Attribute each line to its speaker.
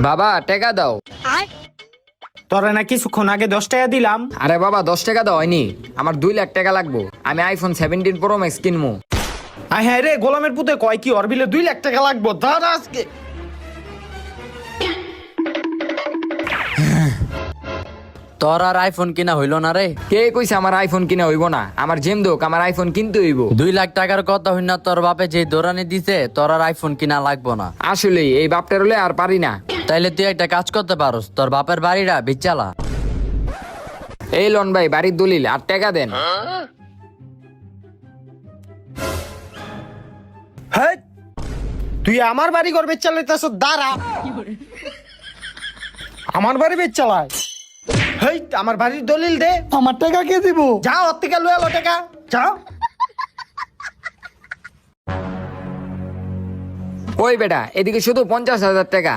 Speaker 1: বাবা টাকা দাও।
Speaker 2: তোরা না কিছুক্ষণ আগে 10 টাকা দিলাম।
Speaker 1: আরে বাবা 10 টাকা দাও হয়নি, আমার 2 লাখ টাকা লাগবো, আমি আইফোন 17 প্রো ম্যাক্স কিনবো।
Speaker 2: আয় হ্যাঁ রে, গোলামের পুতে কয় কি ওর বিলে 2 লাখ টাকা লাগবো, ধর আজকে।
Speaker 3: তোর আর আইফোন কিনা হইল না রে?
Speaker 1: কে কইছে আমার আইফোন কিনা হইব না? আমার জেম দোক, আমার আইফোন কিনতে হইব।
Speaker 3: 2 লাখ টাকার কথা হই না, তোর বাপে যে দৌড়ানি দিছে তোর আর আইফোন কিনা লাগবো না।
Speaker 1: আসলে এই বাপটার হলে আর পারি না।
Speaker 3: তাইলে তুই একটা কাজ করতে পারোস, তোর বাপের বাড়িটা বিচালা।
Speaker 1: এই লন ভাই বাড়ির দলিল আর টাকা দেন।
Speaker 2: হ্যাঁ, তুই আমার বাড়ি ঘর বেচ চালাইতেছ, দাঁড়া। আমার বাড়ি বেচ চালায়? হেই, আমার বাড়ির দলিল দে।
Speaker 4: আমার টাকা কে দিব?
Speaker 2: যাও ওর থেকে লয়ে আলো টাকা, যাও।
Speaker 1: ওই বেটা এদিকে শুধু 50,000 টাকা।